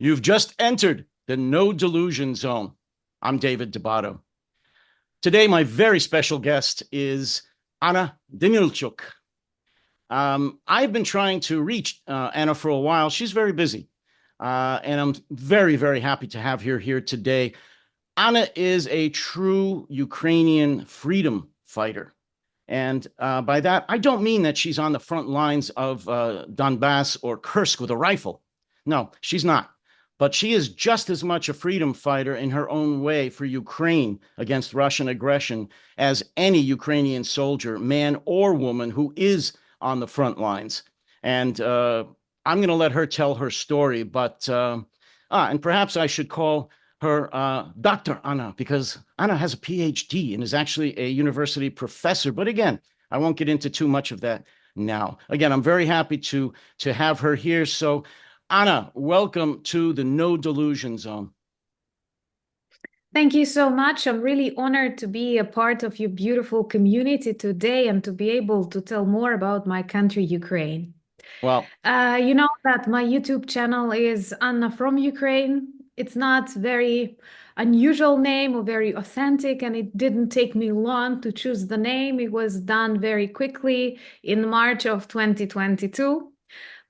You've just entered the No Delusion Zone. I'm David Debato. Today, my very special guest is Anna Danylchuk. I've been trying to reach Anna for a while. She's very busy, and I'm very, very happy to have her here today. Anna is a true Ukrainian freedom fighter. And by that, I don't mean that she's on the front lines of Donbass or Kursk with a rifle. No, she's not. But she is just as much a freedom fighter in her own way for Ukraine against Russian aggression as any Ukrainian soldier, man or woman, who is on the front lines. And I'm going to let her tell her story. But and perhaps I should call her Dr. Anna, because Anna has a PhD and is actually a university professor. But again, I won't get into too much of that now. Again, I'm very happy to have her here. So Anna, welcome to the No Delusion Zone. Thank you so much. I'm really honored to be a part of your beautiful community today and to be able to tell more about my country, Ukraine. Well, you know that my YouTube channel is Anna from Ukraine. It's not very unusual name or very authentic, and it didn't take me long to choose the name. It was done very quickly in March of 2022.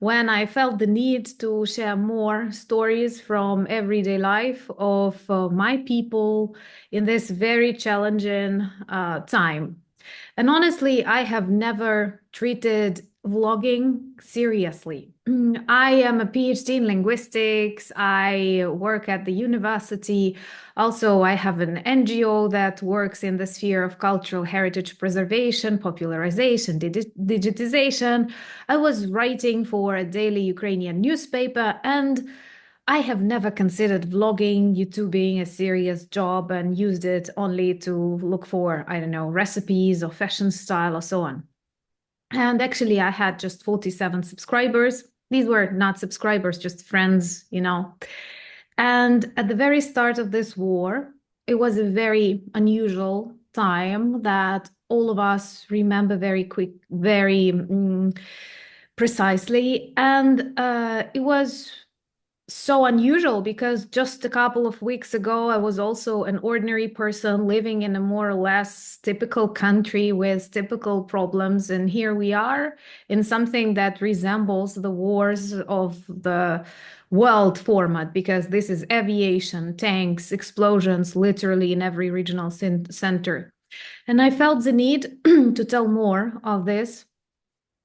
When I felt the need to share more stories from everyday life of my people in this very challenging time. And honestly, I have never treated vlogging seriously. I am a PhD in linguistics. I work at the university. Also, I have an NGO that works in the sphere of cultural heritage preservation, popularization, digitization. I was writing for a daily Ukrainian newspaper, and I have never considered vlogging, YouTubing a serious job and used it only to look for, I don't know, recipes or fashion style or so on. And actually, I had just 47 subscribers. These were not subscribers, just friends, you know. And at the very start of this war, it was a very unusual time that all of us remember very precisely. And it was so unusual because just a couple of weeks ago, I was also an ordinary person living in a more or less typical country with typical problems. And here we are in something that resembles the wars of the world format, because this is aviation, tanks, explosions, literally in every regional center. And I felt the need to tell more of this.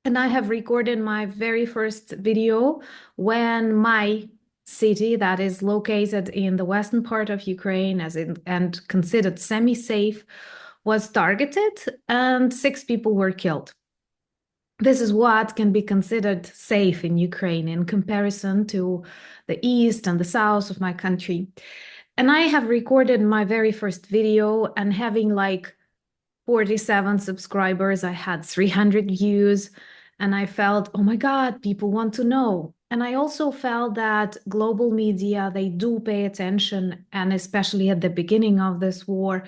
And I have recorded my very first video when my city that is located in the western part of Ukraine and considered semi-safe was targeted and 6 people were killed. This is what can be considered safe in Ukraine in comparison to the east and the south of my country. And I have recorded my very first video, and having like 47 subscribers, I had 300 views, and I felt, oh my God, people want to know. And I also felt that global media, they do pay attention, and especially at the beginning of this war,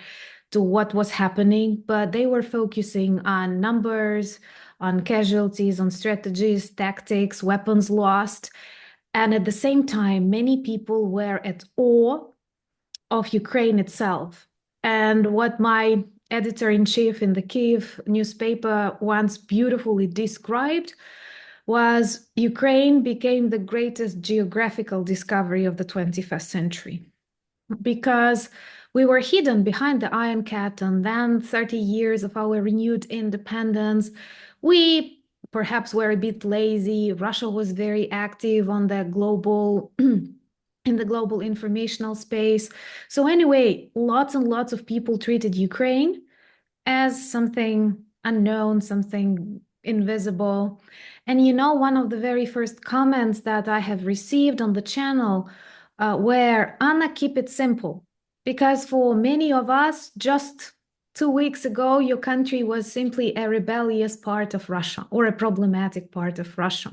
to what was happening, but they were focusing on numbers, on casualties, on strategies, tactics, weapons lost. And at the same time, many people were at awe of Ukraine itself. And what my editor-in-chief in the Kyiv newspaper once beautifully described was Ukraine became the greatest geographical discovery of the 21st century, because we were hidden behind the Iron Curtain. Then 30 years of our renewed independence, we perhaps were a bit lazy. Russia was very active on the global in the global informational space. So anyway, lots and lots of people treated Ukraine as something unknown, something invisible. And you know, one of the very first comments that I have received on the channel were, Anna, keep it simple. Because for many of us, just 2 weeks ago, your country was simply a rebellious part of Russia or a problematic part of Russia.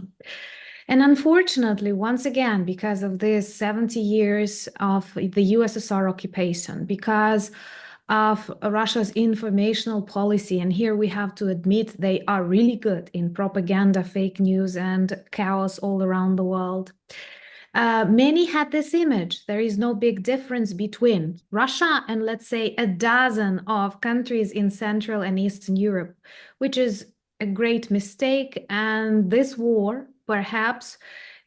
And unfortunately, once again, because of this 70 years of the USSR occupation, because of Russia's informational policy, and here we have to admit they are really good in propaganda, fake news, and chaos all around the world. Many had this image. There is no big difference between Russia and, let's say, a dozen of countries in Central and Eastern Europe, which is a great mistake. And this war perhaps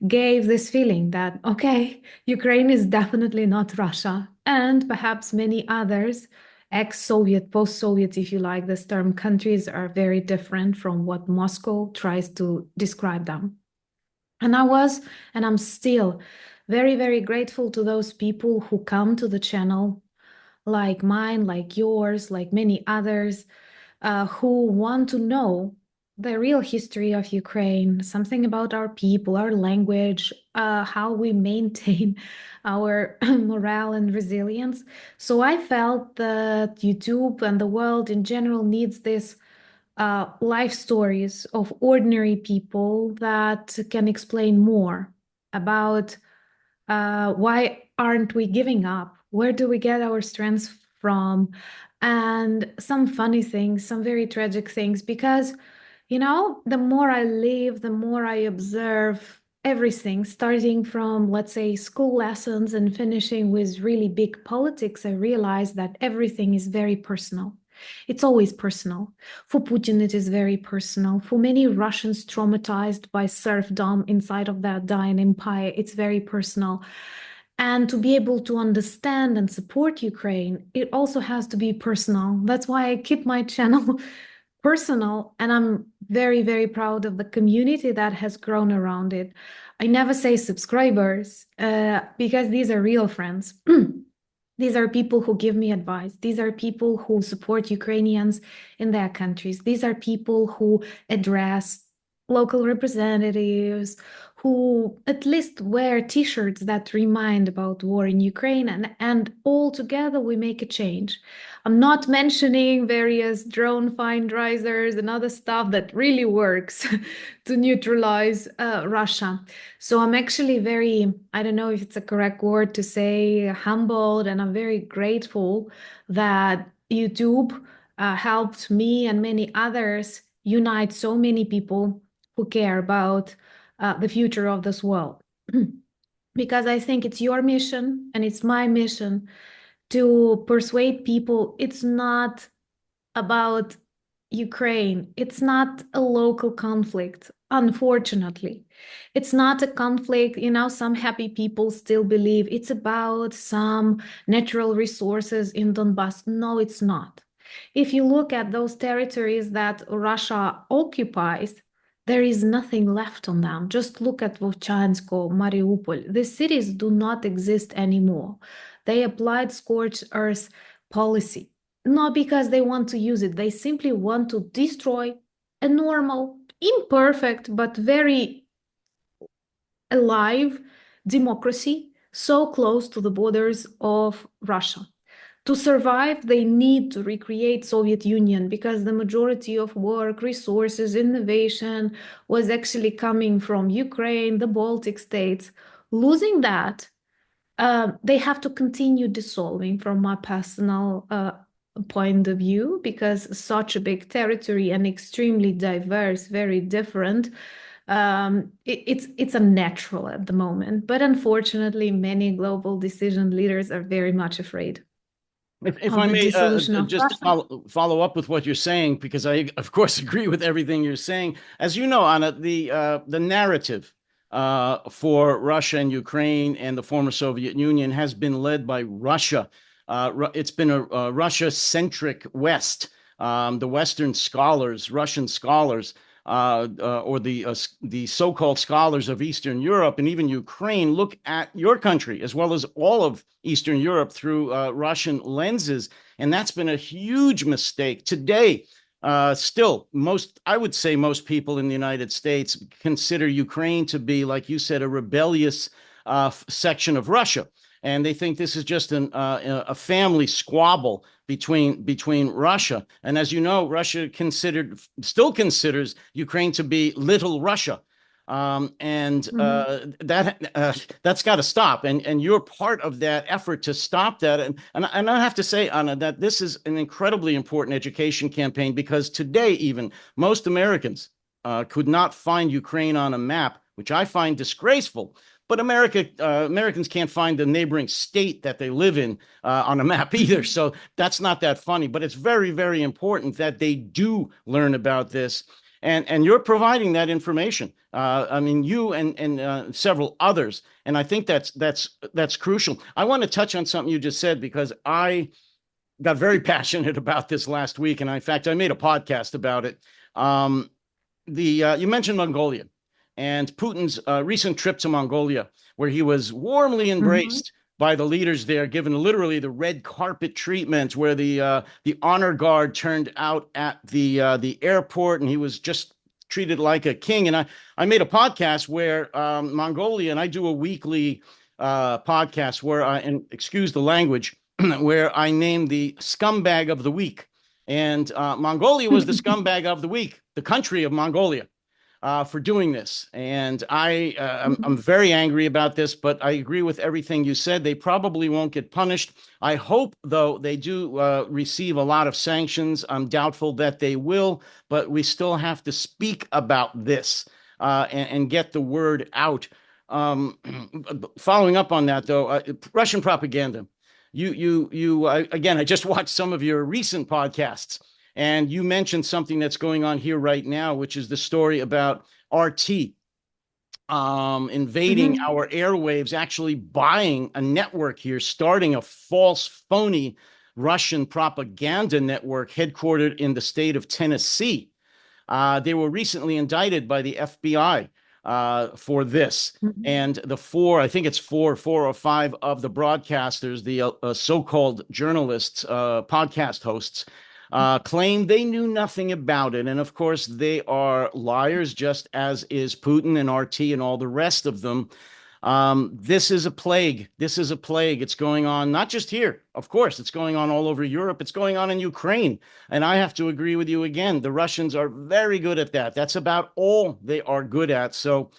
gave this feeling that, okay, Ukraine is definitely not Russia, and perhaps many others, ex-Soviet, post-Soviet, if you like this term, countries are very different from what Moscow tries to describe them. And I was, and I'm still very, very grateful to those people who come to the channel, like mine, like yours, like many others, who want to know the real history of Ukraine, something about our people, our language, how we maintain our morale and resilience. So I felt that YouTube and the world in general needs this life stories of ordinary people that can explain more about why aren't we giving up? Where do we get our strength from? And some funny things, some very tragic things, because, the more I live, the more I observe everything, starting from, let's say, school lessons and finishing with really big politics. I realize that everything is very personal. It's always personal. For Putin, it is very personal. For many Russians traumatized by serfdom inside of that dying empire, it's very personal. And to be able to understand and support Ukraine, it also has to be personal. That's why I keep my channel personal, and I'm very, very proud of the community that has grown around it. I never say subscribers, because these are real friends. These are people who give me advice. These are people who support Ukrainians in their countries. These are people who address local representatives, who at least wear t-shirts that remind about war in Ukraine, and all together we make a change. I'm not mentioning various drone find risers and other stuff that really works to neutralize Russia. So I'm actually very, I don't know if it's a correct word to say, humbled, and I'm very grateful that YouTube helped me and many others unite so many people who care about the future of this world. Because I think it's your mission and it's my mission to persuade people it's not about Ukraine. It's not a local conflict, unfortunately. It's not a conflict, some happy people still believe it's about some natural resources in Donbass. No, it's not. If you look at those territories that Russia occupies, there is nothing left on them. Just look at Vovchansko, Mariupol. These cities do not exist anymore. They applied scorched earth policy, not because they want to use it. They simply want to destroy a normal, imperfect, but very alive democracy so close to the borders of Russia. To survive, they need to recreate Soviet Union because the majority of work, resources, innovation was actually coming from Ukraine, the Baltic states. Losing that, they have to continue dissolving from my personal point of view, because such a big territory and extremely diverse, very different, it's unnatural at the moment. But unfortunately, many global decision leaders are very much afraid. If I may just follow up with what you're saying, because I, of course, agree with everything you're saying. As you know, Anna, the narrative for Russia and Ukraine and the former Soviet Union has been led by Russia. It's been a Russia-centric West. The Western scholars, Russian scholars, or the so-called scholars of Eastern Europe and even Ukraine look at your country as well as all of Eastern Europe through Russian lenses, and that's been a huge mistake. Today, still, I would say most people in the United States consider Ukraine to be, like you said, a rebellious section of Russia. And they think this is just a family squabble between Russia. And as you know, Russia still considers Ukraine to be little Russia. That's got to stop. And you're part of that effort to stop that. And I have to say, Anna, that this is an incredibly important education campaign, because today, even most Americans could not find Ukraine on a map, which I find disgraceful. but Americans can't find the neighboring state that they live in on a map either. So that's not that funny, but it's very, very important that they do learn about this. And you're providing that information. I mean, you and several others, and I think that's crucial. I want to touch on something you just said because I got very passionate about this last week, and in fact, I made a podcast about it. You mentioned Mongolia and Putin's recent trip to Mongolia, where he was warmly embraced by the leaders there, given literally the red carpet treatment, where the honor guard turned out at the airport, and he was just treated like a king. And I made a podcast where Mongolia, and I do a weekly podcast where and excuse the language, where I named the scumbag of the week. And Mongolia was the scumbag of the week, the country of Mongolia, for doing this. And I'm very angry about this, but I agree with everything you said. They probably won't get punished. I hope, though, they do receive a lot of sanctions. I'm doubtful that they will, but we still have to speak about this and get the word out. Following up on that, though, Russian propaganda. Again, I just watched some of your recent podcasts, and you mentioned something that's going on here right now, which is the story about RT invading our airwaves, actually buying a network here, starting a false, phony Russian propaganda network headquartered in the state of Tennessee. They were recently indicted by the FBI for this. And the I think it's four or five of the broadcasters, the so-called journalists, podcast hosts, claim they knew nothing about it. And of course, they are liars, just as is Putin and RT and all the rest of them. This is a plague. This is a plague. It's going on not just here. Of course, it's going on all over Europe. It's going on in Ukraine. And I have to agree with you again. The Russians are very good at that. That's about all they are good at. So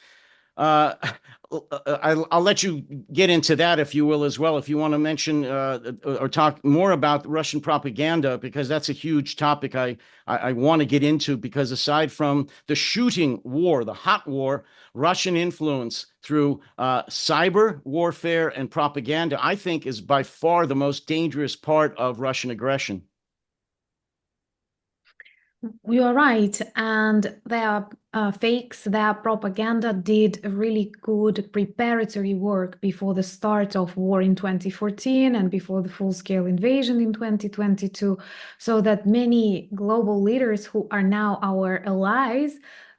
I'll let you get into that, if you will, as well, if you want to mention or talk more about Russian propaganda, because that's a huge topic I want to get into, because aside from the shooting war, the hot war, Russian influence through cyber warfare and propaganda, I think, is by far the most dangerous part of Russian aggression. You are right, and their fakes, their propaganda did really good preparatory work before the start of war in 2014 and before the full-scale invasion in 2022, so that many global leaders who are now our allies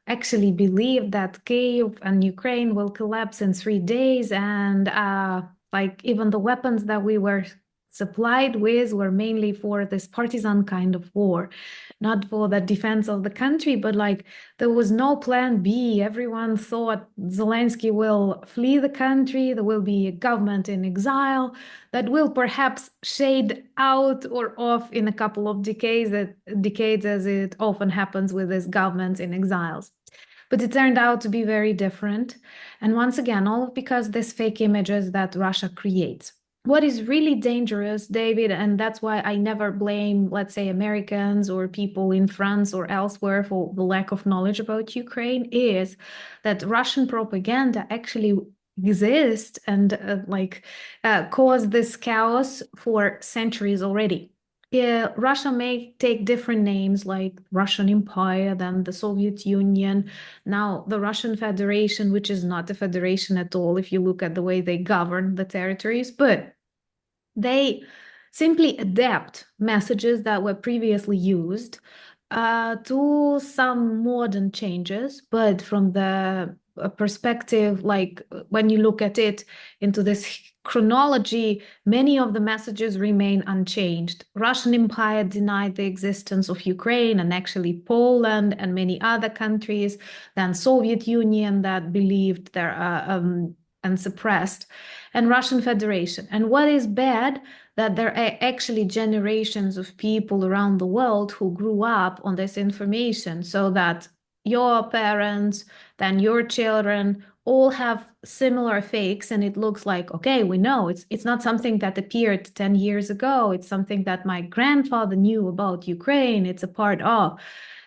actually believe that Kyiv and Ukraine will collapse in 3 days, and like even the weapons that we were supplied with were mainly for this partisan kind of war, not for the defense of the country, but like there was no plan B. Everyone thought Zelensky will flee the country, there will be a government in exile that will perhaps shade out or off in a couple of decades, as it often happens with these governments in exiles. But it turned out to be very different. And once again, all because these fake images that Russia creates. What is really dangerous, David, and that's why I never blame, let's say, Americans or people in France or elsewhere for the lack of knowledge about Ukraine, is that Russian propaganda actually exists and caused this chaos for centuries already. Russia may take different names like Russian Empire, then the Soviet Union, now the Russian Federation, which is not a federation at all if you look at the way they govern the territories, but they simply adapt messages that were previously used to some modern changes, but from the perspective, like when you look at it into this chronology, many of the messages remain unchanged. Russian Empire denied the existence of Ukraine and actually Poland and many other countries, then Soviet Union that believed there and suppressed, and Russian Federation. And what is bad, that there are actually generations of people around the world who grew up on this information, so that your parents, then your children all have similar fakes, and it looks like, okay, we know it's not something that appeared 10 years ago. It's something that my grandfather knew about Ukraine. It's a part of.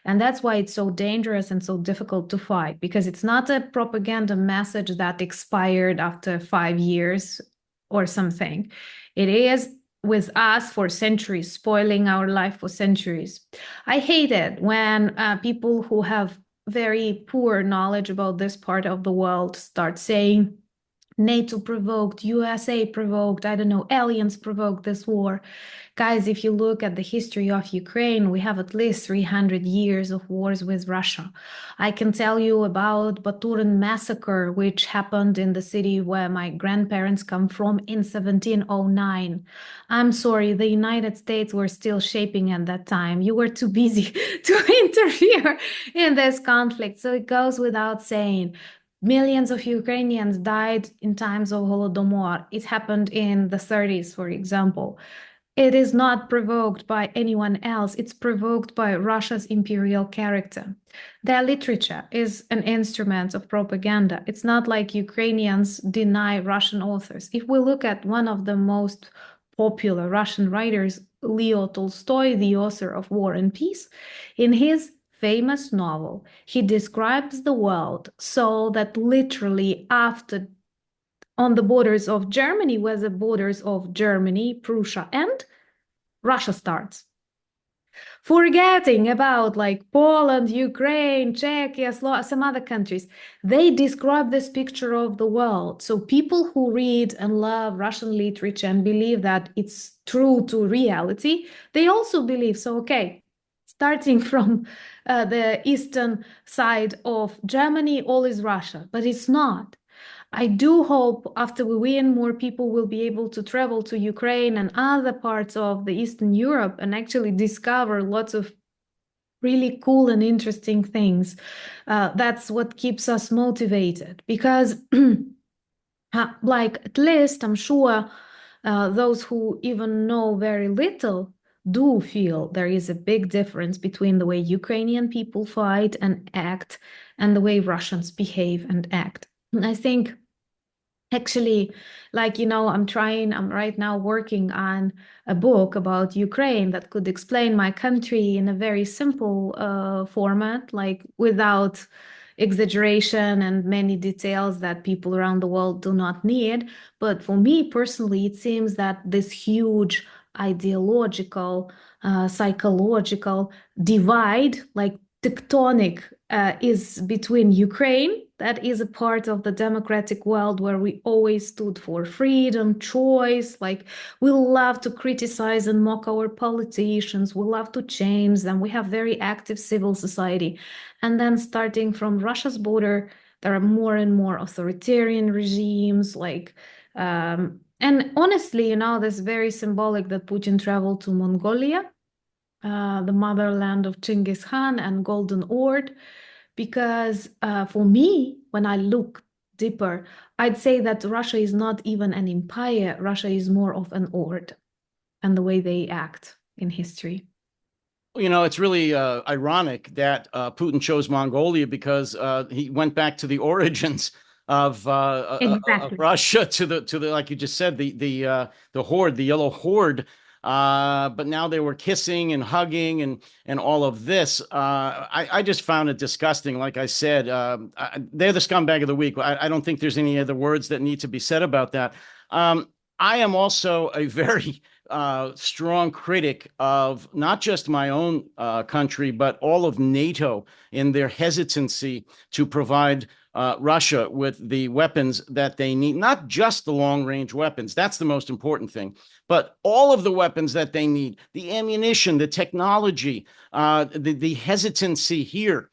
And that's why it's so dangerous and so difficult to fight, because it's not a propaganda message that expired after 5 years or something. It is with us for centuries, spoiling our life for centuries. I hate it when people who have very poor knowledge about this part of the world start saying NATO provoked, USA provoked, I don't know, aliens provoked this war. Guys, if you look at the history of Ukraine, we have at least 300 years of wars with Russia. I can tell you about Baturin massacre, which happened in the city where my grandparents come from in 1709. I'm sorry, the United States were still shaping at that time. You were too busy to interfere in this conflict. So it goes without saying. Millions of Ukrainians died in times of Holodomor. It happened in the 30s, for example. It is not provoked by anyone else. It's provoked by Russia's imperial character. Their literature is an instrument of propaganda. It's not like Ukrainians deny Russian authors. If we look at one of the most popular Russian writers, Leo Tolstoy, the author of War and Peace, in his famous novel, he describes the world so that literally after on the borders of Germany, where the borders of Germany, Prussia, and Russia starts. Forgetting about like Poland, Ukraine, Czechia, some other countries, they describe this picture of the world. So people who read and love Russian literature and believe that it's true to reality, they also believe, so okay, starting from the eastern side of Germany, all is Russia, but it's not. I do hope after we win, more people will be able to travel to Ukraine and other parts of the Eastern Europe and actually discover lots of really cool and interesting things. That's what keeps us motivated, because like at least I'm sure those who even know very little do feel there is a big difference between the way Ukrainian people fight and act and the way Russians behave and act. And I think actually, like, I'm right now working on a book about Ukraine that could explain my country in a very simple format, like without exaggeration and many details that people around the world do not need. But for me personally, it seems that this huge ideological, psychological divide, like tectonic, is between Ukraine, that is a part of the democratic world where we always stood for freedom, choice. Like, we love to criticize and mock our politicians. We love to change them. We have very active civil society. And then starting from Russia's border, there are more and more authoritarian regimes. And honestly, this very symbolic that Putin traveled to Mongolia, the motherland of Genghis Khan and Golden Horde, because for me, when I look deeper, I'd say that Russia is not even an empire. Russia is more of an horde, and the way they act in history. It's really ironic that Putin chose Mongolia because he went back to the origins of Exactly. Russia, to the like you just said, the horde, the yellow horde. But now they were kissing and hugging and all of this. I just found it disgusting. Like I said, they're the scumbag of the week. I don't think there's any other words that need to be said about that. I am also a very strong critic of not just my own country, but all of NATO in their hesitancy to provide Russia with the weapons that they need, not just the long-range weapons. That's the most important thing, but all of the weapons that they need, the ammunition, the technology, the hesitancy here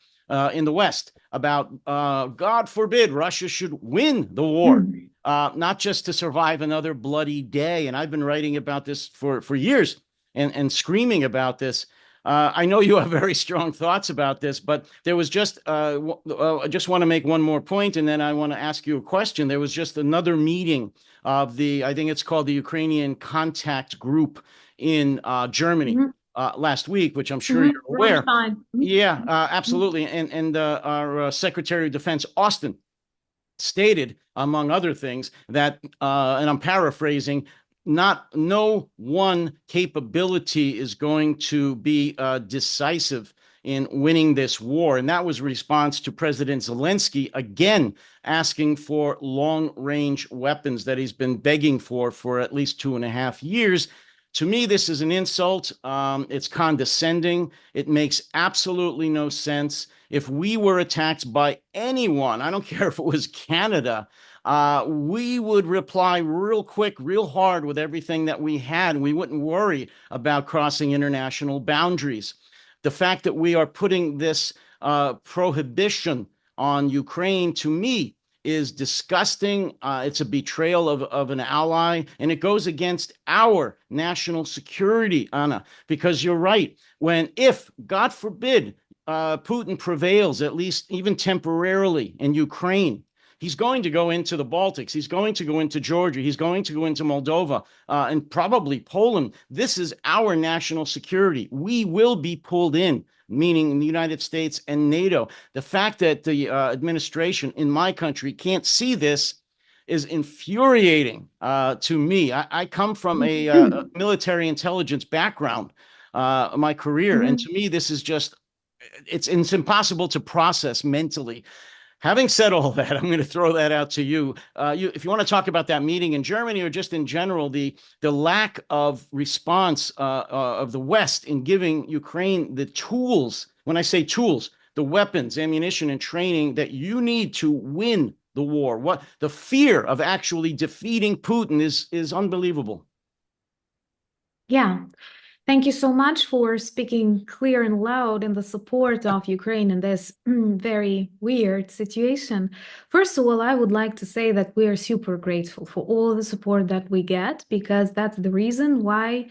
in the West about, God forbid, Russia should win the war. Not just to survive another bloody day. And I've been writing about this for years and screaming about this. I know you have very strong thoughts about this, but there was I just want to make one more point, and then I want to ask you a question. There was just another meeting of I think it's called the Ukrainian Contact Group in Germany last week, which I'm sure you're aware. Yeah, absolutely. And our Secretary of Defense, Austin, stated, among other things, that, and I'm paraphrasing, no one capability is going to be decisive in winning this war. And that was a response to President Zelensky, again, asking for long-range weapons that he's been begging for at least 2.5 years. To me, this is an insult. It's condescending. It makes absolutely no sense. If we were attacked by anyone, I don't care if it was Canada, we would reply real quick, real hard with everything that we had. We wouldn't worry about crossing international boundaries. The fact that we are putting this prohibition on Ukraine, to me, is disgusting. It's a betrayal of an ally, and it goes against our national security, Anna, because you're right. If, God forbid, Putin prevails, at least even temporarily, in Ukraine, he's going to go into the Baltics. He's going to go into Georgia. He's going to go into Moldova and probably Poland. This is our national security. We will be pulled in, meaning the United States and NATO. The fact that the administration in my country can't see this is infuriating to me. I come from a military intelligence background, my career, and to me, this is just, it's impossible to process mentally. Having said all that, I'm going to throw that out to you. If you want to talk about that meeting in Germany or just in general, the lack of response of the West in giving Ukraine the tools, when I say tools, the weapons, ammunition, and training that you need to win the war. What the fear of actually defeating Putin is unbelievable. Yeah. Thank you so much for speaking clear and loud in the support of Ukraine in this very weird situation. First of all, I would like to say that we are super grateful for all the support that we get, because that's the reason why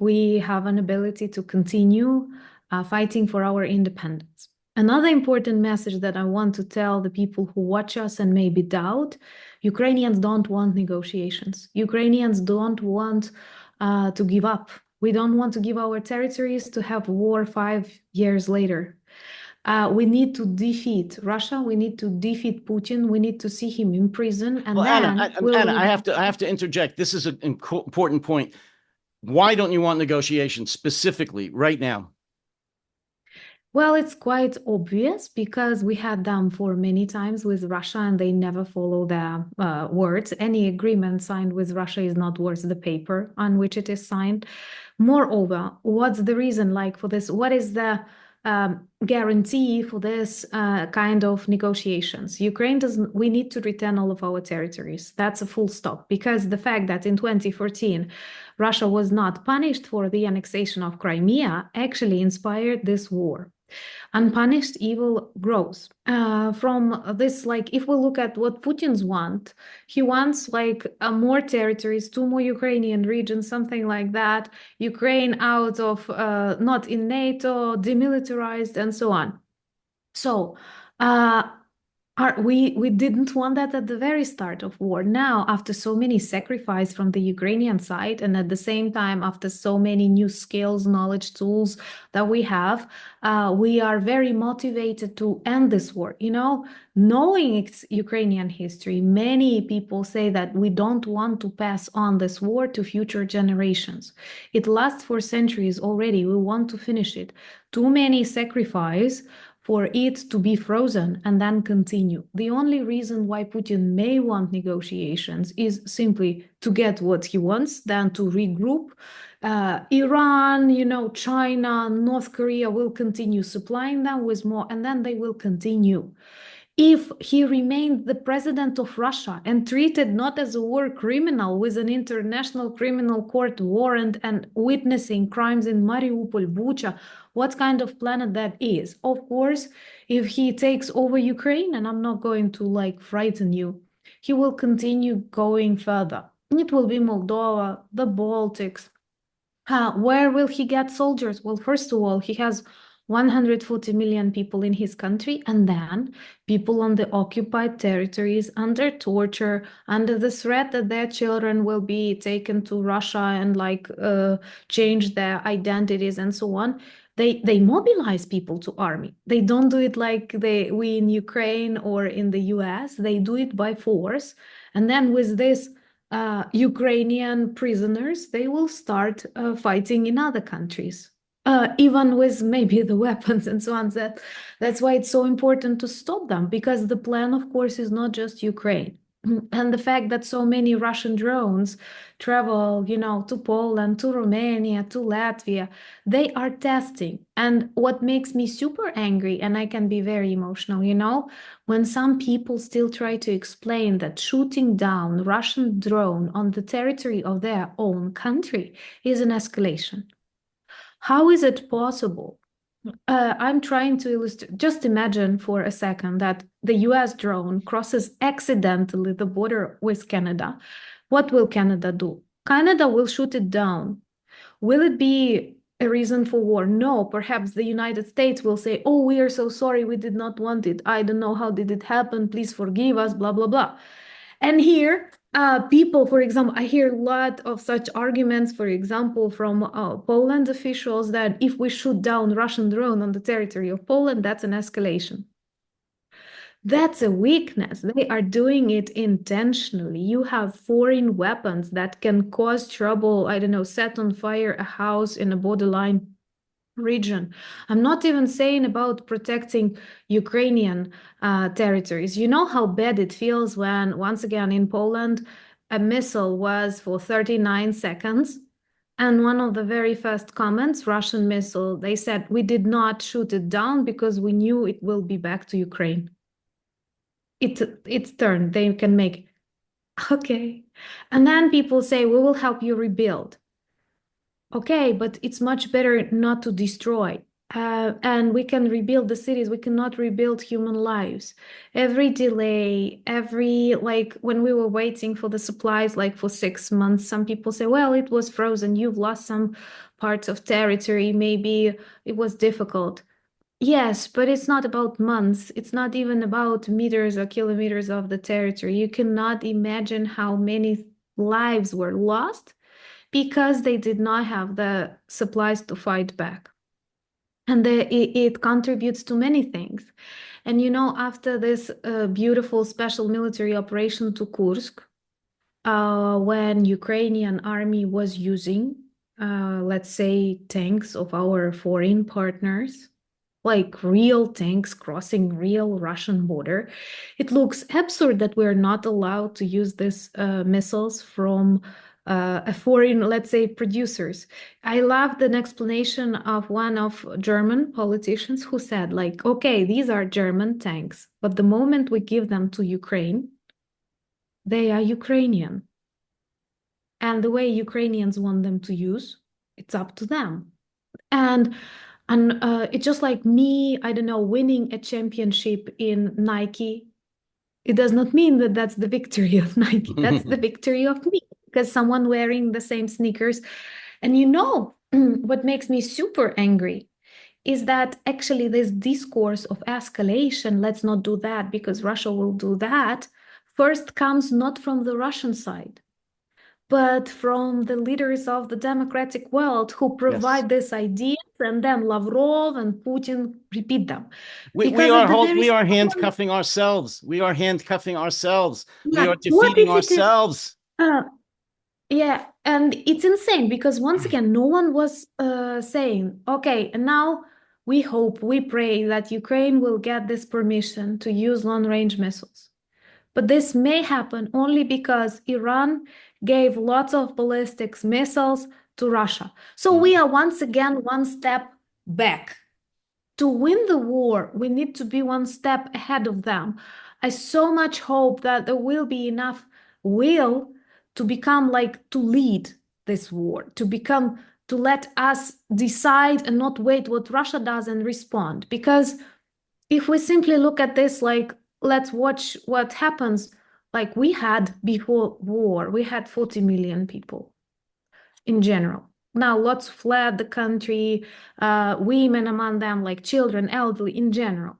we have an ability to continue fighting for our independence. Another important message that I want to tell the people who watch us and maybe doubt: Ukrainians don't want negotiations. Ukrainians don't want to give up. We don't want to give our territories to have war 5 years later. We need to defeat Russia. We need to defeat Putin. We need to see him in prison, and well, then Anna, I have to interject. This is an important point. Why don't you want negotiations specifically right now? Well, it's quite obvious, because we had them for many times with Russia and they never follow their words. Any agreement signed with Russia is not worth the paper on which it is signed. Moreover, what's the reason for this? What is the guarantee for this kind of negotiations? Ukraine doesn't, we need to return all of our territories. That's a full stop, because the fact that in 2014, Russia was not punished for the annexation of Crimea actually inspired this war. Unpunished evil grows. From this, if we look at what Putin's want, he wants more territories, 2 more Ukrainian regions, something like that, Ukraine out of, not in NATO, demilitarized, and so on. So, we didn't want that at the very start of war. Now, after so many sacrifices from the Ukrainian side, and at the same time, after so many new skills, knowledge, tools that we have, we are very motivated to end this war. Knowing its Ukrainian history, many people say that we don't want to pass on this war to future generations. It lasts for centuries already. We want to finish it. Too many sacrifices for it to be frozen and then continue. The only reason why Putin may want negotiations is simply to get what he wants, then to regroup. Iran, China, North Korea will continue supplying them with more, and then they will continue. If he remained the president of Russia and treated not as a war criminal with an international criminal court warrant and witnessing crimes in Mariupol, Bucha, what kind of planet that is? Of course, if he takes over Ukraine, and I'm not going to frighten you, he will continue going further. It will be Moldova, the Baltics. Where will he get soldiers? Well, first of all, he has 140 million people in his country, and then people on the occupied territories under torture, under the threat that their children will be taken to Russia and change their identities and so on. They mobilize people to army. They don't do it like we in Ukraine or in the US. They do it by force. And then with this Ukrainian prisoners, they will start fighting in other countries, even with maybe the weapons and so on. That's why it's so important to stop them, because the plan, of course, is not just Ukraine. And the fact that so many Russian drones travel, to Poland, to Romania, to Latvia, they are testing. And what makes me super angry, and I can be very emotional, when some people still try to explain that shooting down Russian drone on the territory of their own country is an escalation. How is it possible? I'm trying to illustrate. Just imagine for a second that the US drone crosses accidentally the border with Canada. What will Canada do? Canada will shoot it down. Will it be a reason for war? No, perhaps the United States will say, oh, we are so sorry, we did not want it. I don't know how did it happen. Please forgive us, blah, blah, blah. And here, people, for example, I hear a lot of such arguments, for example, from Poland officials that if we shoot down Russian drone on the territory of Poland, that's an escalation. That's a weakness. They are doing it intentionally. You have foreign weapons that can cause trouble, I don't know, set on fire a house in a borderline region. I'm not even saying about protecting Ukrainian territories. You know how bad it feels when, once again, in Poland, a missile was for 39 seconds. And one of the very first comments, Russian missile, they said, we did not shoot it down because we knew it will be back to Ukraine. It's turned, they can make, okay. And then people say, we will help you rebuild. Okay, but it's much better not to destroy. And we can rebuild the cities. We cannot rebuild human lives. Every delay, like when we were waiting for the supplies, like for 6 months, some people say, well, it was frozen. You've lost some parts of territory. Maybe it was difficult. Yes, but it's not about months. It's not even about meters or kilometers of the territory. You cannot imagine how many lives were lost because they did not have the supplies to fight back. And it contributes to many things. And after this beautiful special military operation to Kursk, when Ukrainian army was using, let's say, tanks of our foreign partners, like real tanks crossing real Russian border, it looks absurd that we're not allowed to use these missiles from a foreign, let's say, producers. I loved an explanation of one of German politicians who said, like, okay, these are German tanks, but the moment we give them to Ukraine, they are Ukrainian. And the way Ukrainians want them to use, it's up to them. And it's just like me, I don't know, winning a championship in Nike. It does not mean that that's the victory of Nike. That's the victory of me, because someone wearing the same sneakers. And what makes me super angry is that actually this discourse of escalation, let's not do that because Russia will do that, first comes not from the Russian side, but from the leaders of the democratic world who provide these ideas, and then Lavrov and Putin repeat them. We are handcuffing ourselves. We are handcuffing ourselves. Yeah. We are defeating ourselves. Yeah, and it's insane because once again, no one was saying, okay, and now we hope, we pray that Ukraine will get this permission to use long-range missiles. But this may happen only because Iran gave lots of ballistic missiles to Russia. So we are once again one step back. To win the war, we need to be one step ahead of them. I so much hope that there will be enough will to become to lead this war, to let us decide and not wait what Russia does and respond. Because if we simply look at this let's watch what happens. Like we had before war, we had 40 million people in general. Now lots fled the country, women among them, like children, elderly in general.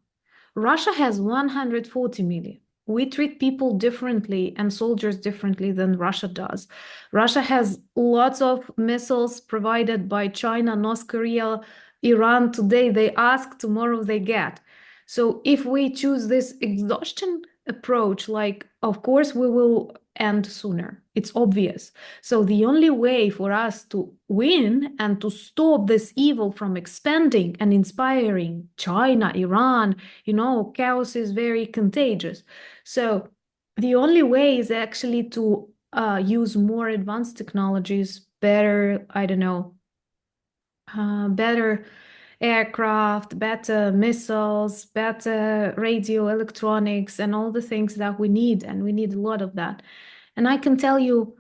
Russia has 140 million. We treat people differently and soldiers differently than Russia does. Russia has lots of missiles provided by China, North Korea, Iran today they ask, tomorrow they get. So if we choose this exhaustion approach, like, of course, we will end sooner. It's obvious. So the only way for us to win and to stop this evil from expanding and inspiring China, Iran, chaos is very contagious. So the only way is actually to use more advanced technologies, better, I don't know, better aircraft, better missiles, better radio electronics, and all the things that we need. And we need a lot of that. And I can tell you,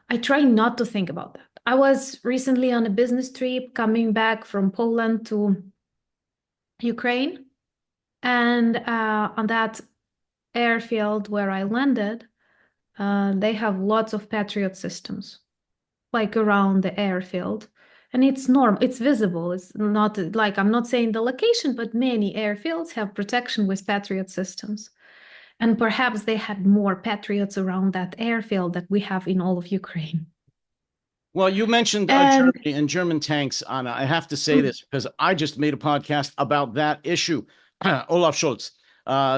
I try not to think about that. I was recently on a business trip coming back from Poland to Ukraine. And on that airfield where I landed, they have lots of Patriot systems, like around the airfield. And it's normal, it's visible. It's not like, I'm not saying the location, but many airfields have protection with Patriot systems. And perhaps they had more Patriots around that airfield that we have in all of Ukraine. Well, you mentioned And Germany and German tanks, Anna. I have to say this because I just made a podcast about that issue. Olaf Scholz.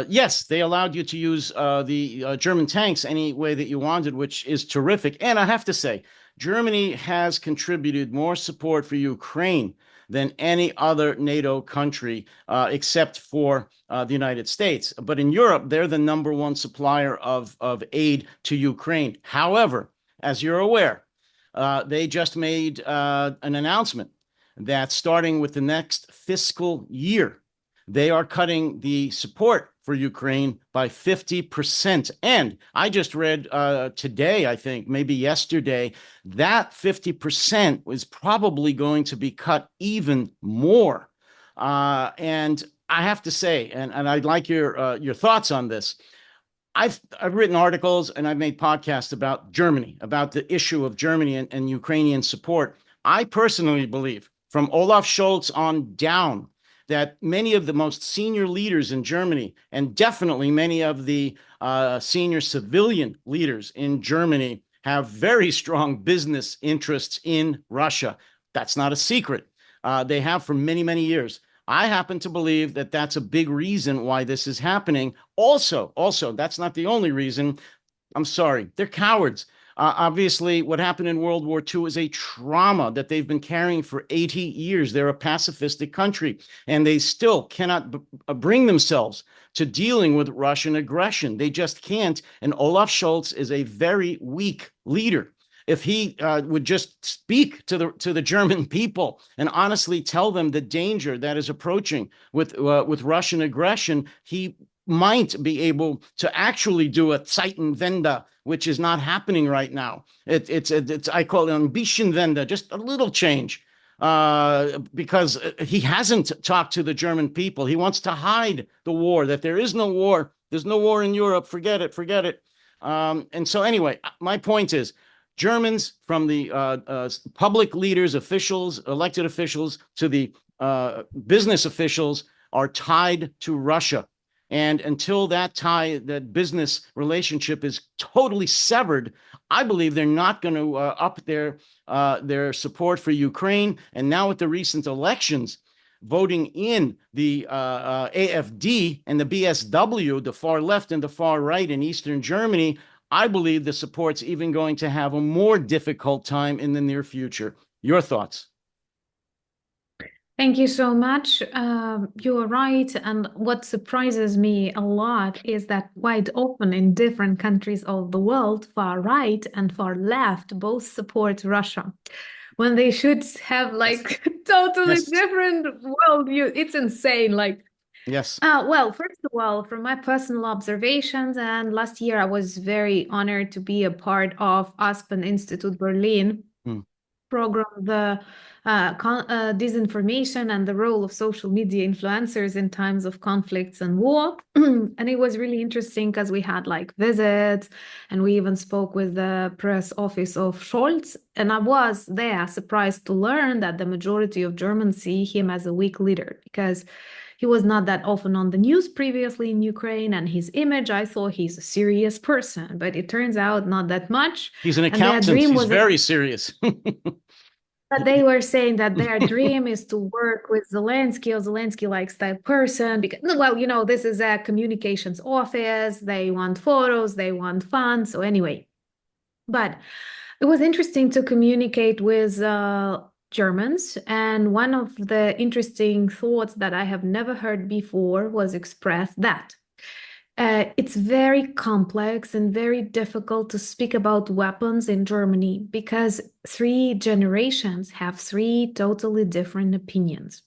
Yes, they allowed you to use the German tanks any way that you wanted, which is terrific. And I have to say, Germany has contributed more support for Ukraine than any other NATO country, except for the United States. But in Europe, they're the number one supplier of aid to Ukraine. However, as you're aware, they just made an announcement that starting with the next fiscal year, they are cutting the support for Ukraine by 50%. And I just read today, I think, maybe yesterday, that 50% was probably going to be cut even more. And I have to say, and I'd like your thoughts on this. I've written articles and I've made podcasts about Germany, about the issue of Germany and Ukrainian support. I personally believe, from Olaf Scholz on down, that many of the most senior leaders in Germany, and definitely many of the senior civilian leaders in Germany, have very strong business interests in Russia. That's not a secret. They have for many, many years. I happen to believe that that's a big reason why this is happening. Also, that's not the only reason. I'm sorry, they're cowards. Obviously, what happened in World War II is a trauma that they've been carrying for 80 years. They're a pacifistic country, and they still cannot bring themselves to dealing with Russian aggression. They just can't. And Olaf Scholz is a very weak leader. If he would just speak to the German people and honestly tell them the danger that is approaching with Russian aggression, he might be able to actually do a Zeitenwende, which is not happening right now. It's I call it Ambitionwende, just a little change, because he hasn't talked to the German people. He wants to hide the war, that there is no war. There's no war in Europe. Forget it. And so anyway, my point is, Germans, from the public leaders, officials, elected officials, to the business officials, are tied to Russia. And until that business relationship is totally severed, I believe they're not going to up their support for Ukraine. And now with the recent elections, voting in the AfD and the BSW, the far left and the far right in Eastern Germany, I believe the support's even going to have a more difficult time in the near future. Your thoughts? thank you so much. You're right. And what surprises me a lot is that quite often in different countries of the world, far right and far left both support Russia, when they should have like totally Yes. different worldview. It's insane. Like, Yes. well, first of all, from my personal observations, and last year I was very honored to be a part of Aspen Institute Berlin program, the disinformation and the role of social media influencers in times of conflicts and war. And it was really interesting because we had like visits and we even spoke with the press office of Scholz. And I was there surprised to learn that the majority of Germans see him as a weak leader because he was not that often on the news previously in Ukraine, and his image, I thought he's a serious person, but it turns out not that much. He's an And their accountant. dream He's was very serious. But they were saying that their dream is to work with Zelensky or Zelensky likes that person because, no, well, this is a communications office. They want photos, they want fun. So anyway, but it was interesting to communicate with Germans. And one of the interesting thoughts that I have never heard before was expressed that it's very complex and very difficult to speak about weapons in Germany because three generations have three totally different opinions.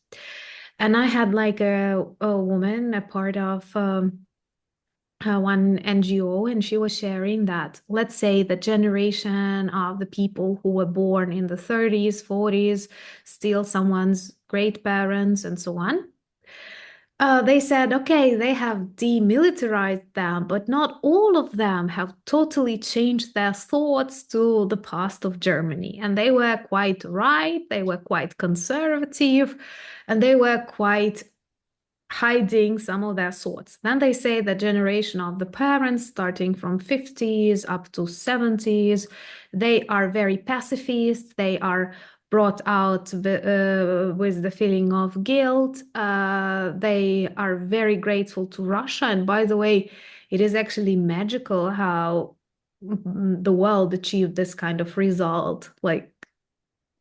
And I had like a woman, a part of one NGO, and she was sharing that, let's say, the generation of the people who were born in the 30s, 40s, still someone's great parents, and so on. They said, okay, they have demilitarized them, but not all of them have totally changed their thoughts to the past of Germany. And they were quite right, they were quite conservative, and they were quite hiding some of their thoughts. Then they say the generation of the parents, starting from 50s up to 70s, they are very pacifist. They are brought out with the feeling of guilt. They are very grateful to Russia. And by the way, it is actually magical how the world achieved this kind of result, like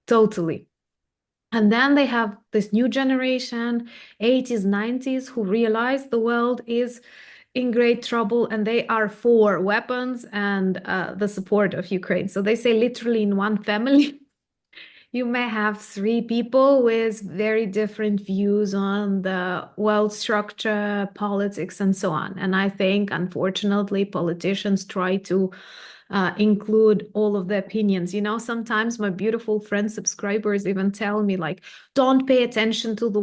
totally. And then they have this new generation, 80s, 90s, who realize the world is in great trouble and they are for weapons and the support of Ukraine. So they say literally in one family, you may have three people with very different views on the world structure, politics, and so on. And I think, unfortunately, politicians try to include all of the opinions. Sometimes my beautiful friend subscribers even tell me, like, don't pay attention to the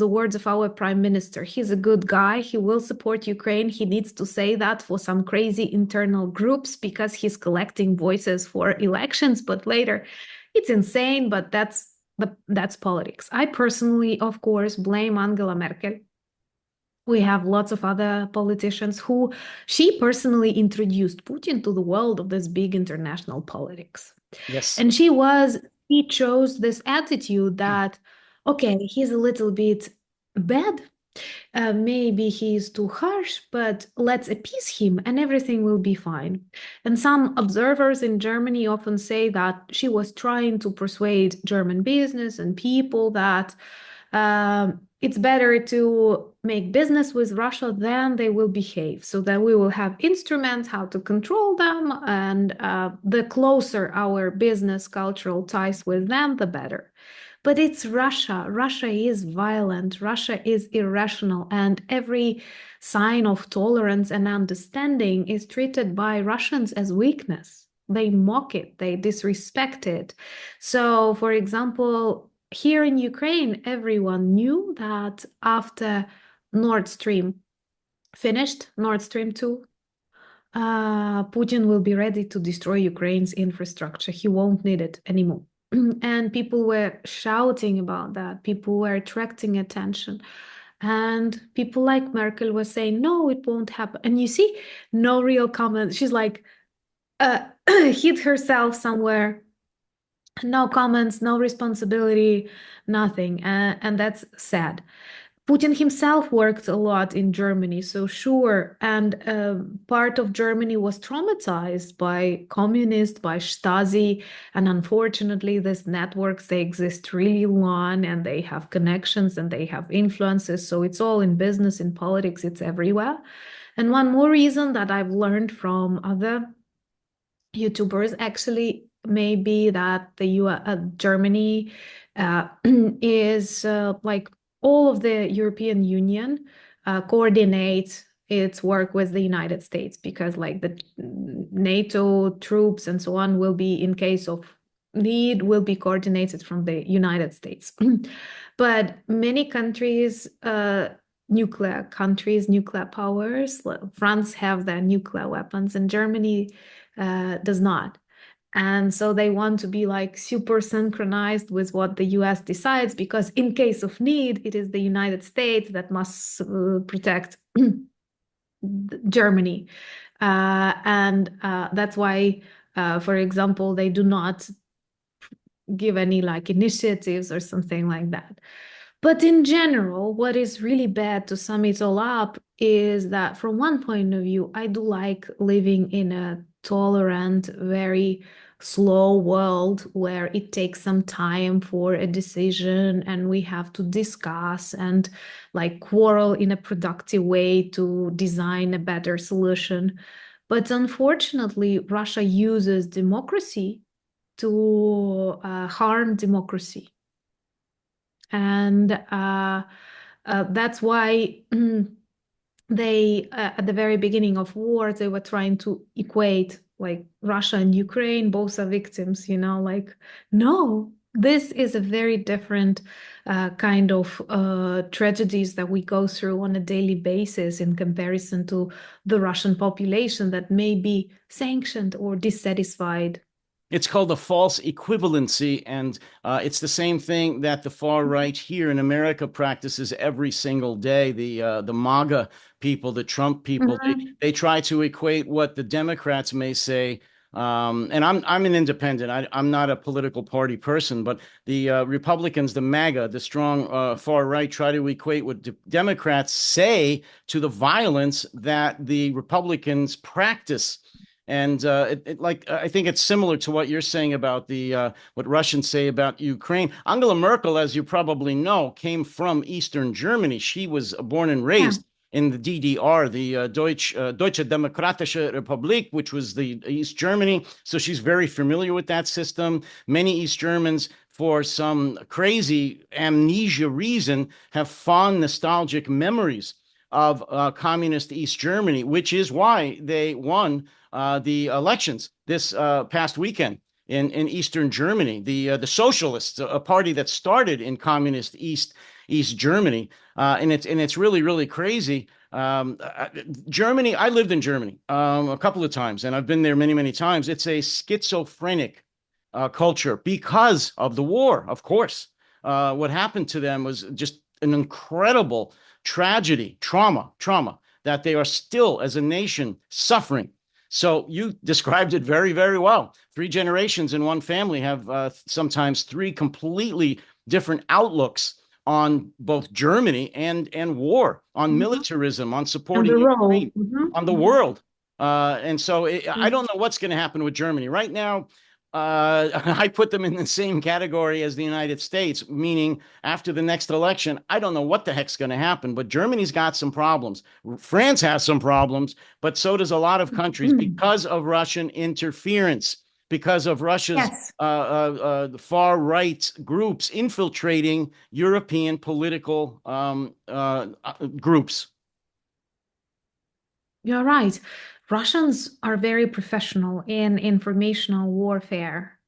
words of our prime minister. He's a good guy. He will support Ukraine. He needs to say that for some crazy internal groups because he's collecting voices for elections. But later, it's insane. But that's politics. I personally, of course, blame Angela Merkel. We have lots of other politicians who she personally introduced Putin to the world of this big international politics. Yes. And he chose this attitude that, okay, he's a little bit bad. Maybe he's too harsh, but let's appease him and everything will be fine. And some observers in Germany often say that she was trying to persuade German business and people that it's better to make business with Russia than they will behave, so that we will have instruments how to control them, and the closer our business cultural ties with them, the better. But it's Russia. Russia is violent. Russia is irrational, and every sign of tolerance and understanding is treated by Russians as weakness. They mock it, they disrespect it. So, for example, here in Ukraine, everyone knew that after Nord Stream finished, Nord Stream 2, Putin will be ready to destroy Ukraine's infrastructure. He won't need it anymore. And people were shouting about that. People were attracting attention. And people like Merkel were saying, no, it won't happen. And you see, no real comment. She's like, hid herself somewhere. No comments, no responsibility, nothing. And that's sad. Putin himself worked a lot in Germany, so sure. And part of Germany was traumatized by communists, by Stasi. And unfortunately, these networks, they exist really long and they have connections and they have influences. So it's all in business, in politics, it's everywhere. And one more reason that I've learned from other YouTubers actually may be that Germany is like all of the European Union coordinates its work with the United States, because like the NATO troops and so on will be, in case of need, will be coordinated from the United States. But many countries, nuclear countries, nuclear powers, France have their nuclear weapons and Germany does not. And so they want to be like super synchronized with what the US decides, because in case of need, it is the United States that must protect Germany. And that's why, for example, they do not give any like initiatives or something like that. But in general, what is really bad, to sum it all up, is that from one point of view, I do like living in a tolerant, very slow world where it takes some time for a decision and we have to discuss and like quarrel in a productive way to design a better solution. But unfortunately, Russia uses democracy to harm democracy. And that's why they, at the very beginning of war, they were trying to equate like Russia and Ukraine, both are victims, like, no, this is a very different kind of tragedies that we go through on a daily basis in comparison to the Russian population that may be sanctioned or dissatisfied. It's called a false equivalency, and it's the same thing that the far right here in America practices every single day. The MAGA people, the Trump people, they try to equate what the Democrats may say. And I'm an independent. I'm not a political party person, but the Republicans, the MAGA, the strong far right, try to equate what Democrats say to the violence that the Republicans practice. And I think it's similar to what you're saying about the what Russians say about Ukraine. Angela Merkel, as you probably know, came from Eastern Germany. She was born and raised in the DDR, the Deutsche Demokratische Republik, which was the East Germany. So she's very familiar with that system. Many East Germans, for some crazy amnesia reason, have fond nostalgic memories of communist East Germany, which is why they won the elections this past weekend in Eastern Germany. The socialists, a party that started in communist East Germany, and it's really crazy. Germany, I lived in Germany a couple of times, and I've been there many times. It's a schizophrenic culture because of the war, of course. What happened to them was just an incredible tragedy, trauma that they are still, as a nation, suffering. So you described it very well. 3 generations in one family have sometimes 3 completely different outlooks on both Germany and war, on militarism, on supporting Ukraine, on the world. And so I don't know what's going to happen with Germany right now. I put them in the same category as the United States, meaning after the next election, I don't know what the heck's going to happen, but Germany's got some problems. France has some problems, but so does a lot of countries because of Russian interference, because of Russia's far right groups infiltrating European political groups. You're right. Russians are very professional in informational warfare.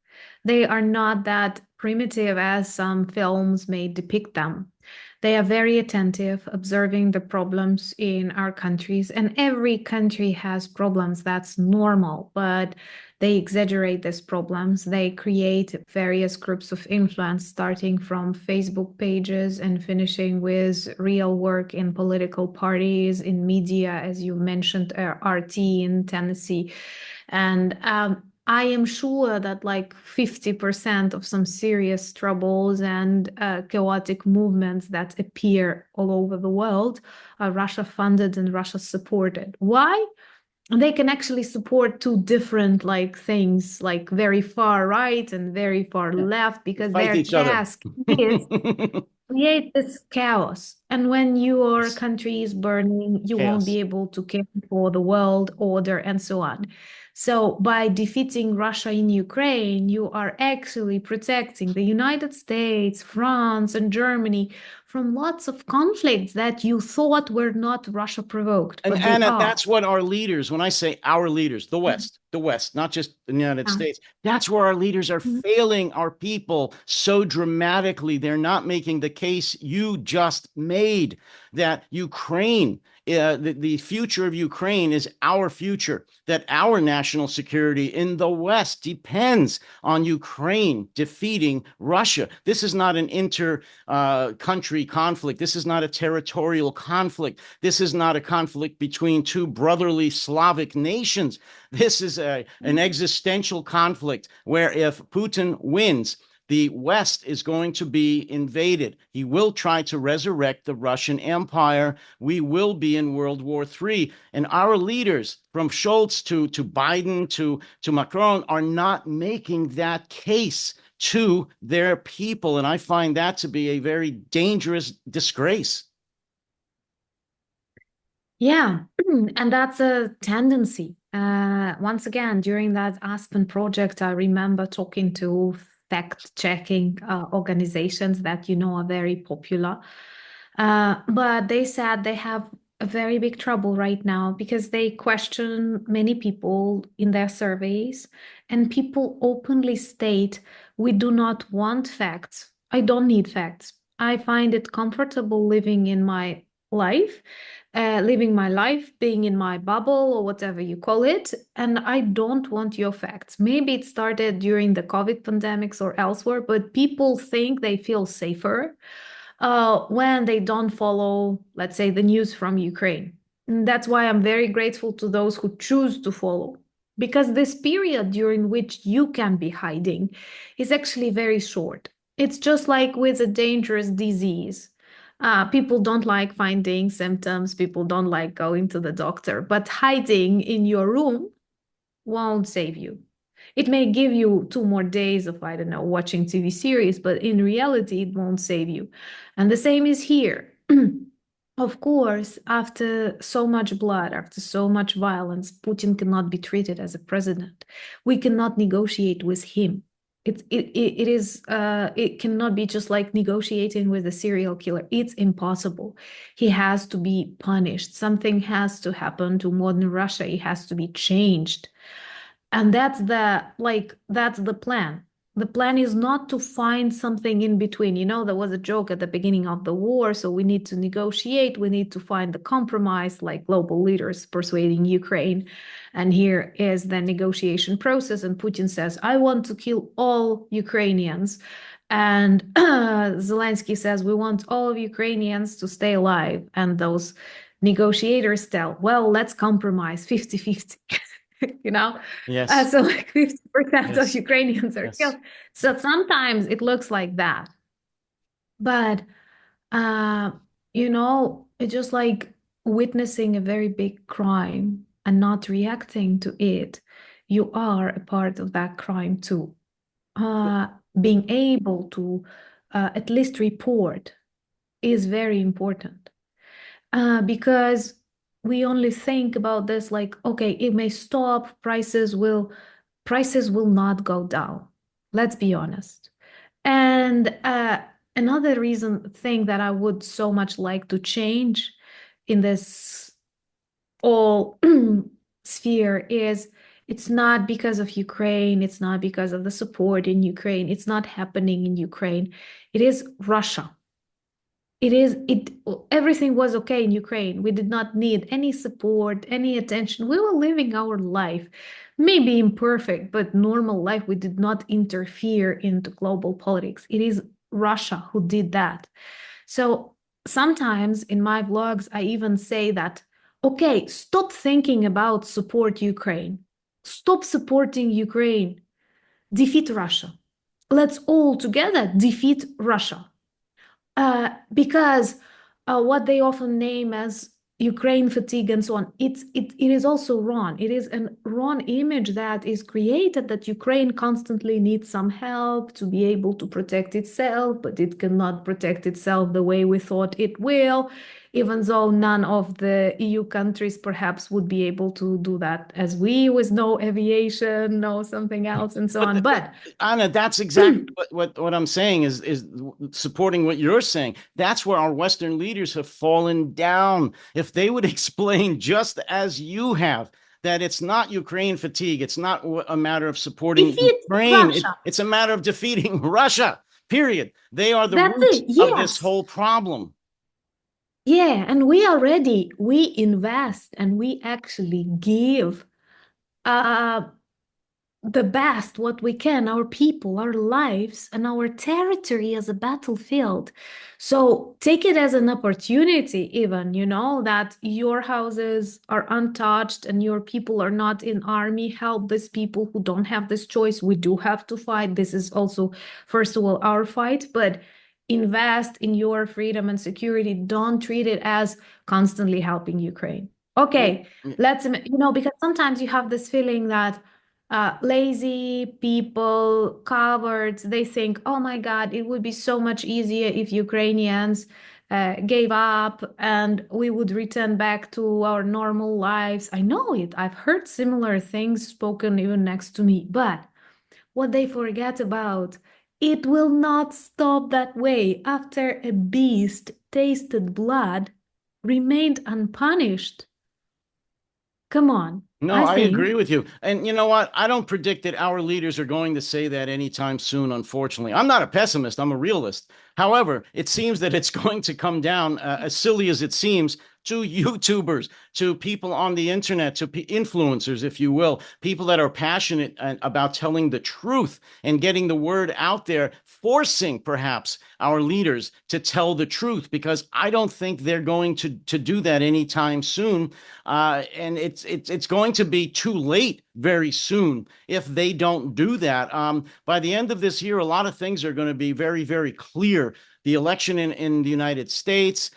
They are not that primitive as some films may depict them. They are very attentive, observing the problems in our countries, and every country has problems. That's normal, but they exaggerate these problems. They create various groups of influence, starting from Facebook pages and finishing with real work in political parties, in media, as you mentioned, RT in Tennessee. And I am sure that like 50% of some serious troubles and chaotic movements that appear all over the world are Russia funded and Russia supported. Why? They can actually support 2 different like things, like very far right and very far left, because their task is create this chaos. And when your country is burning, you won't be able to care for the world order and so on. So by defeating Russia in Ukraine, you are actually protecting the United States, France, and Germany from lots of conflicts that you thought were not Russia provoked. And Anna, that's what our leaders, when I say our leaders, the West, not just the United States, that's where our leaders are failing our people so dramatically. They're not making the case you just made, that Ukraine, the future of Ukraine is our future, that our national security in the West depends on Ukraine defeating Russia. This is not an inter-country conflict. This is not a territorial conflict. This is not a conflict between 2 brotherly Slavic nations. This is an existential conflict where if Putin wins, the West is going to be invaded. He will try to resurrect the Russian Empire. We will be in World War III. And our leaders, from Scholz to Biden to Macron, are not making that case to their people. And I find that to be a very dangerous disgrace. Yeah, and that's a tendency. Once again, during that Aspen project, I remember talking to fact-checking organizations that are very popular. But they said they have a very big trouble right now because they question many people in their surveys, and people openly state, we do not want facts. I don't need facts. I find it comfortable living in my life, living my life, being in my bubble or whatever you call it, and I don't want your facts. Maybe it started during the COVID pandemics or elsewhere, but people think they feel safer when they don't follow, let's say, the news from Ukraine. And that's why I'm very grateful to those who choose to follow, because this period during which you can be hiding is actually very short. It's just like with a dangerous disease. People don't like finding symptoms, people don't like going to the doctor, but hiding in your room won't save you. It may give you 2 more days of, I don't know, watching TV series, but in reality, it won't save you. And the same is here. Of course, after so much blood, after so much violence, Putin cannot be treated as a president. We cannot negotiate with him. It cannot be just like negotiating with a serial killer. It's impossible. He has to be punished. Something has to happen to modern Russia. It has to be changed. And that's the plan. The plan is not to find something in between. There was a joke at the beginning of the war, so we need to negotiate, we need to find the compromise, like global leaders persuading Ukraine. And here is the negotiation process. And Putin says, I want to kill all Ukrainians. And Zelensky says, we want all of Ukrainians to stay alive. And those negotiators tell, well, let's compromise 50-50. Yes. So like 50% Yes. of Ukrainians are Yes. killed. So sometimes it looks like that. But, it's just like witnessing a very big crime and not reacting to it. You are a part of that crime too. Being able to at least report is very important. Because we only think about this like, okay, it may stop, prices will not go down. Let's be honest. And another thing that I would so much like to change in this all sphere is, it's not because of Ukraine, it's not because of the support in Ukraine, it's not happening in Ukraine. It is Russia. Everything was okay in Ukraine. We did not need any support, any attention. We were living our life, maybe imperfect, but normal life. We did not interfere into global politics. It is Russia who did that. So sometimes in my vlogs, I even say that, okay, stop thinking about support Ukraine. Stop supporting Ukraine. Defeat Russia. Let's all together defeat Russia. Because what they often name as Ukraine fatigue and so on, it is also wrong. It is a wrong image that is created, that Ukraine constantly needs some help to be able to protect itself, but it cannot protect itself the way we thought it will, even though none of the EU countries perhaps would be able to do that as we, with no aviation, no something else, and so on. But Anna, that's exactly what I'm saying is supporting what you're saying. That's where our Western leaders have fallen down. If they would explain, just as you have, that it's not Ukraine fatigue, it's not a matter of supporting Ukraine, it's a matter of defeating Russia, period. They are the roots of this whole problem. Yeah, and we invest and we actually give the best what we can, our people, our lives, and our territory as a battlefield. So take it as an opportunity, even, that your houses are untouched and your people are not in army. Help these people who don't have this choice. We do have to fight. This is also, first of all, our fight, but invest in your freedom and security. Don't treat it as constantly helping Ukraine. Okay, let's, because sometimes you have this feeling that lazy people, cowards, they think, oh my God, it would be so much easier if Ukrainians gave up and we would return back to our normal lives. I know it. I've heard similar things spoken even next to me. But what they forget about, it will not stop that way after a beast tasted blood, remained unpunished. Come on. No, I I think. agree with you. And you know what? I don't predict that our leaders are going to say that anytime soon, unfortunately. I'm not a pessimist, I'm a realist. However, it seems that it's going to come down, as silly as it seems, to YouTubers, to people on the internet, to influencers, if you will, people that are passionate about telling the truth and getting the word out there, forcing perhaps our leaders to tell the truth, because I don't think they're going to do that anytime soon. And it's going to be too late very soon if they don't do that. By the end of this year, a lot of things are going to be very, very clear. The election in the United States,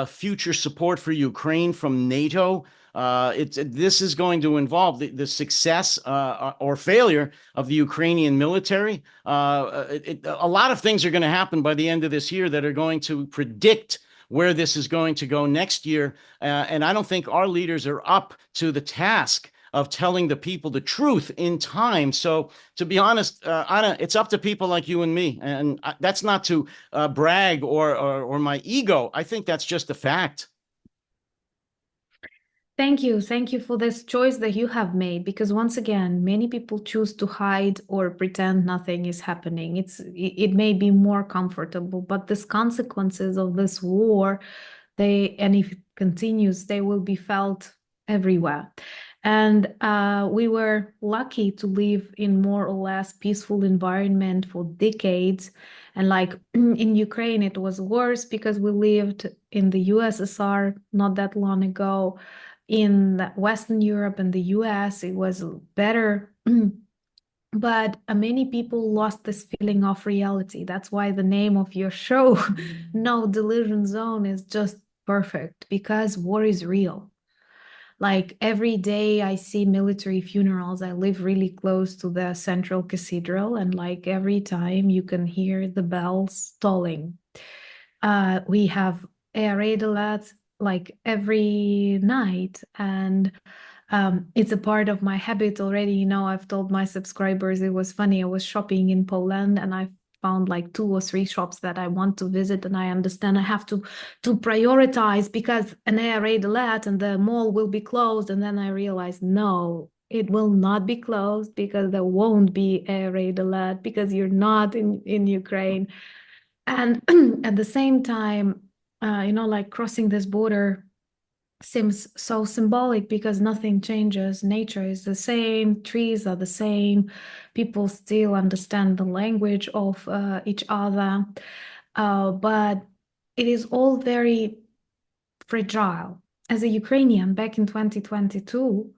future support for Ukraine from NATO. This is going to involve the success or failure of the Ukrainian military. A lot of things are going to happen by the end of this year that are going to predict where this is going to go next year. And I don't think our leaders are up to the task of telling the people the truth in time. So, to be honest, Anna, it's up to people like you and me. And that's not to brag or my ego. I think that's just a fact. Thank you. Thank you for this choice that you have made, because once again, many people choose to hide or pretend nothing is happening. It may be more comfortable, but these consequences of this war, and if it continues, they will be felt everywhere. And we were lucky to live in more or less peaceful environment for decades. And like in Ukraine, it was worse because we lived in the USSR not that long ago. In Western Europe and the US, it was better. But many people lost this feeling of reality. That's why the name of your show, No Delusion Zone, is just perfect, because war is real. Like every day I see military funerals. I live really close to the central cathedral, and like every time you can hear the bells tolling. We have air raid alerts like every night, and it's a part of my habit already. I've told my subscribers, it was funny. I was shopping in Poland and I found like 2 or 3 shops that I want to visit, and I understand I have to prioritize because an air raid alert and the mall will be closed. And then I realized, no, it will not be closed because there won't be air raid alert because you're not in Ukraine. And at the same time, like crossing this border seems so symbolic because nothing changes. Nature is the same, trees are the same, people still understand the language of each other. But it is all very fragile. As a Ukrainian back in 2022,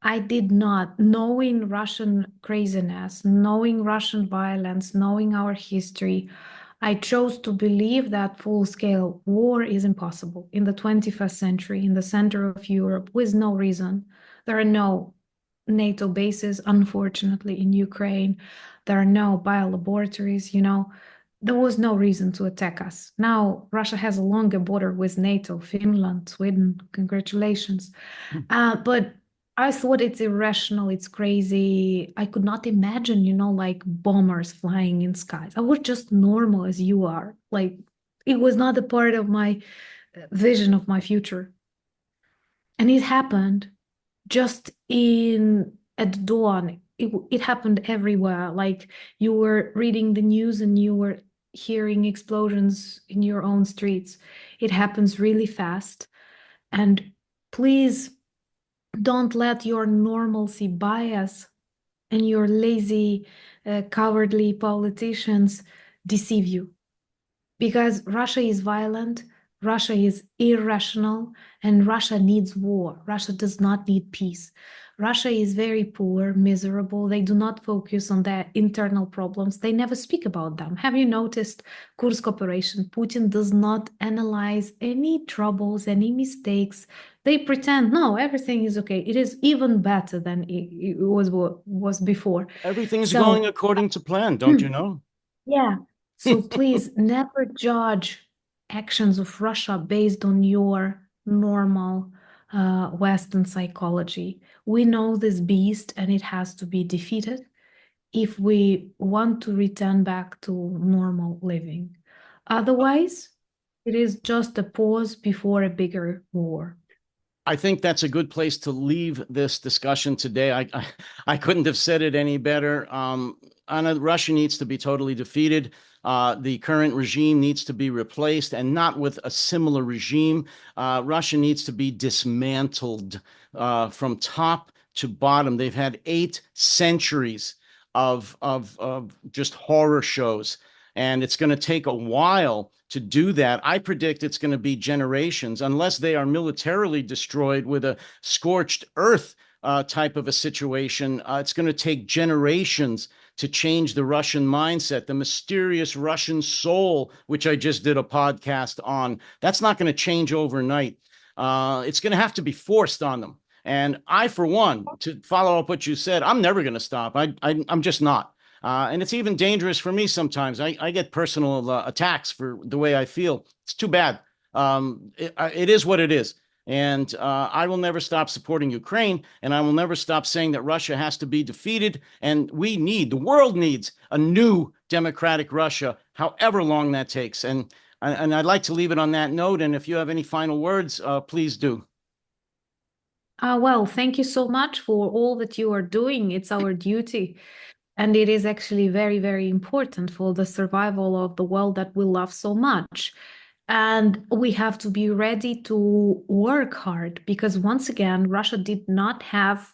I did not, knowing Russian craziness, knowing Russian violence, knowing our history, I chose to believe that full-scale war is impossible in the 21st century, in the center of Europe, with no reason. There are no NATO bases, unfortunately, in Ukraine. There are no biolaboratories, There was no reason to attack us. Now, Russia has a longer border with NATO, Finland, Sweden. Congratulations. But I thought it's irrational, it's crazy. I could not imagine, like bombers flying in skies. I was just normal as you are. Like it was not a part of my vision of my future. And it happened just at dawn. It happened everywhere. Like you were reading the news and you were hearing explosions in your own streets. It happens really fast. And please don't let your normalcy bias and your lazy, cowardly politicians deceive you. Because Russia is violent, Russia is irrational, and Russia needs war. Russia does not need peace. Russia is very poor, miserable. They do not focus on their internal problems. They never speak about them. Have you noticed Kursk operation? Putin does not analyze any troubles, any mistakes. They pretend, no, everything is okay. It is even better than it was before. Everything's So, going according to plan, don't you know? yeah. So please never judge actions of Russia based on your normal Western psychology. We know this beast and it has to be defeated if we want to return back to normal living. Otherwise, it is just a pause before a bigger war. I think that's a good place to leave this discussion today. I couldn't have said it any better. Anna, Russia needs to be totally defeated. The current regime needs to be replaced, and not with a similar regime. Russia needs to be dismantled from top to bottom. They've had 8 centuries of just horror shows, and it's going to take a while to do that. I predict it's going to be generations, unless they are militarily destroyed with a scorched earth type of a situation. It's going to take generations to change the Russian mindset, the mysterious Russian soul, which I just did a podcast on. That's not going to change overnight. It's going to have to be forced on them. And I, for one, to follow up what you said, I'm never going to stop. I'm just not. And it's even dangerous for me sometimes. I get personal attacks for the way I feel. It's too bad. It is what it is. And I will never stop supporting Ukraine, and I will never stop saying that Russia has to be defeated. And the world needs a new democratic Russia, however long that takes. And I'd like to leave it on that note. And if you have any final words, please do. Well, thank you so much for all that you are doing. It's our duty. And it is actually very, very important for the survival of the world that we love so much. And we have to be ready to work hard because, once again, Russia did not have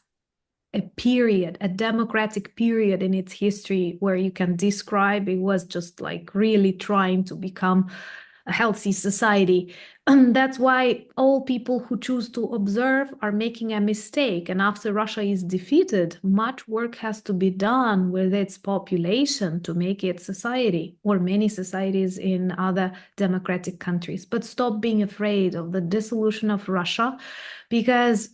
a period, a democratic period in its history where you can describe it was just like really trying to become a healthy society. And that's why all people who choose to observe are making a mistake. And after Russia is defeated, much work has to be done with its population to make it society, or many societies in other democratic countries. But stop being afraid of the dissolution of Russia, because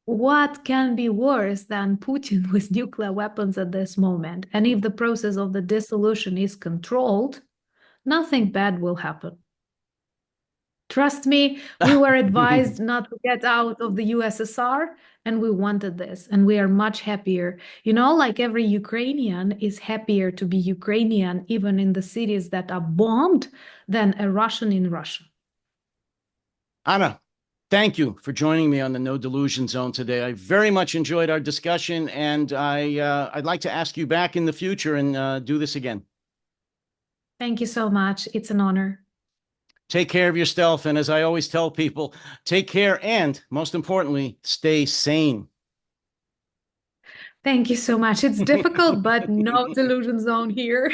what can be worse than Putin with nuclear weapons at this moment? And if the process of the dissolution is controlled, nothing bad will happen. Trust me, we were advised not to get out of the USSR, and we wanted this, and we are much happier. You know, like every Ukrainian is happier to be Ukrainian, even in the cities that are bombed, than a Russian in Russia. Anna, thank you for joining me on the No Delusion Zone today. I very much enjoyed our discussion, and I'd like to ask you back in the future and do this again. Thank you so much. It's an honor. Take care of yourself. And as I always tell people, take care and, most importantly, stay sane. Thank you so much. It's difficult, but no delusion zone here.